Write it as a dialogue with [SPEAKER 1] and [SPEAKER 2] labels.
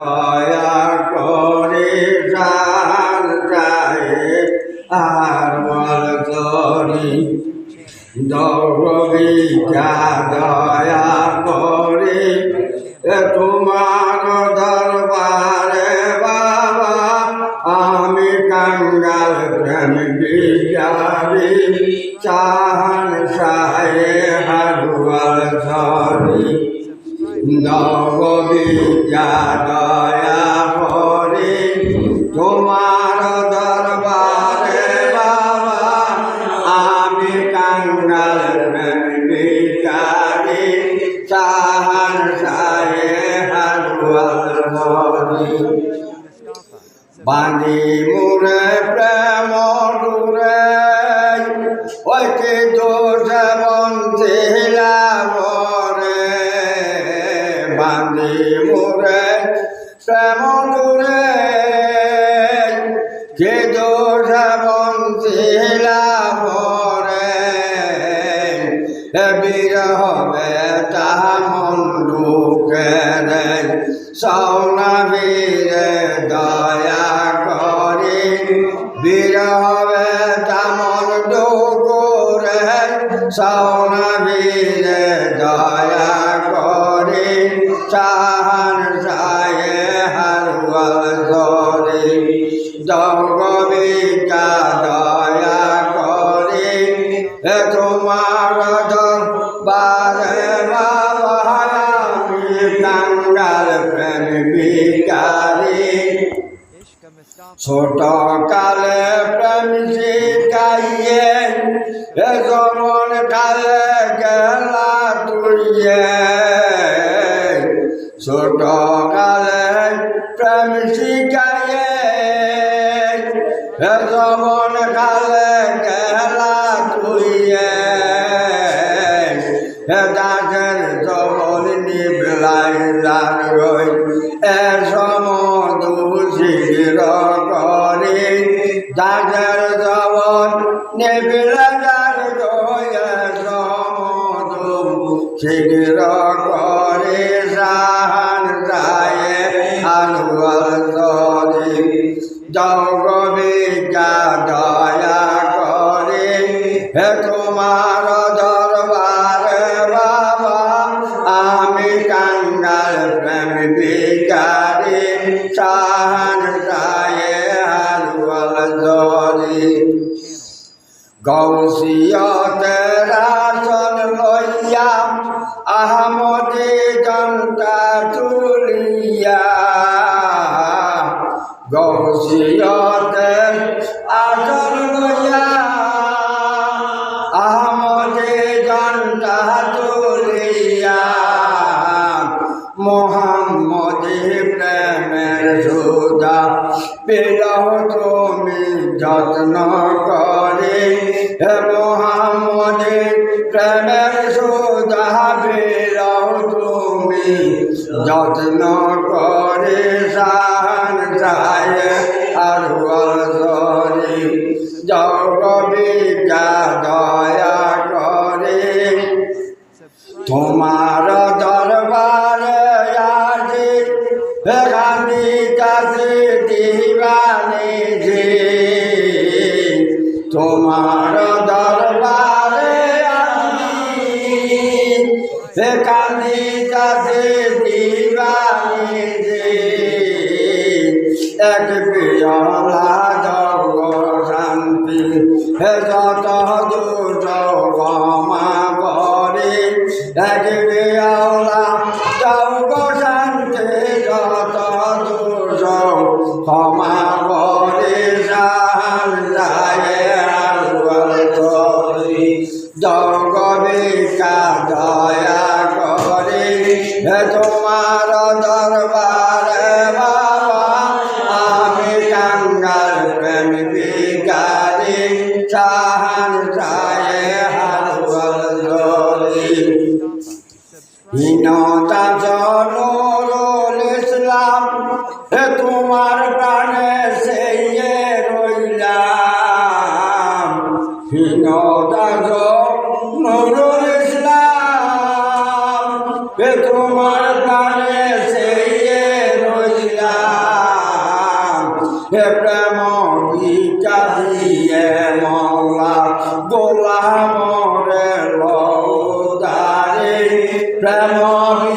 [SPEAKER 1] দয়া করে জান যায় আর বল করি দৌড়বিকা দয়া করে তোমার দরবারে বাবা আমি কাঙ্গাল প্রেম বিচারি চাহান সায়ে হারুয়াল সরি দৌড়বিকা দয়া করে তোমার দরবারে বাবা আমি কাঙ্গাল প্রেম বিচারি চাহান সায়ে হারুয়াল সরি বাণী মুরে প্রেম ডুরে ওইটি দোষ বন্ধিলাম রে বাণী মুরে প্রেম ডুরে যে দোষ বন্ধিলাম রে বিরহ বেটা মন্ডুকে রে সৌনা বীরে দয়া করি বিরহ বেটা মন্ডুকে সৌনা বীরে দয়া করি চাহান সায়ে হারুয়াল সরি দৌড়বিকা দয়া করি তোমার দরবারে বাবা আমি কাঙ্গাল প্রেম ভিখারি ছোট কালে প্রেম শিখাইয়ে যমন কালে গেলা তুইয়ে ছোট কালে প্রেম শিখাইয়ে যমন কালে গেলা তুইয়ে দাসের যমন নিবলাই রই এ সমদূষির করি দাসের যমন নিবলাই রই এ সমদূষির করি সাহান সায়ে হারুয়াল সরি দৌড়বিকা দয়া করি তোমার দরবারে বাবা আমি কাঙ্গাল প্রেম ভিখারি চাহান সায়ে হারুয়াল সরি গৌসিয়তের আসন লইয়া আহমদী জনতা তুলিয়া গৌসিয়তের আসন লইয়া আহমদী জনতা তুলিয়া মোহাম্মদী প্রেমের সুধা বিরহ তুমি যত্ন করে হে মোহাম্মদী প্রেমের সুধা বিরহ তুমি যত্ন করে সাহান সায়ে হারুয়াল সরি দৌড়বিকা দয়া করে তোমার দরবারে আজি গান্ধী কাছে দিবানি যে তোমার দরবারে আজি গান্ধী কাছে দিবানি যে এক পিয়লা জগ শান্তি যত দুষ ক্ষমা করে এক পিয়লা জগ শান্তি যত দুষ ক্ষমা করে সাহান সায়ে হারুয়াল সরি দৌড়বিকা দয়া করে তোমার দরবারে বাবা আমি কাঙ্গাল প্রেম ভিখারি চাহান সায়ে হারুয়াল সরি হীনতা নুরুল ইসলাম তোমার প্রাণে সেই রইলাম হীনতা নুরুল ইসলাম তোমার প্রাণে সেই রইলাম প্রেম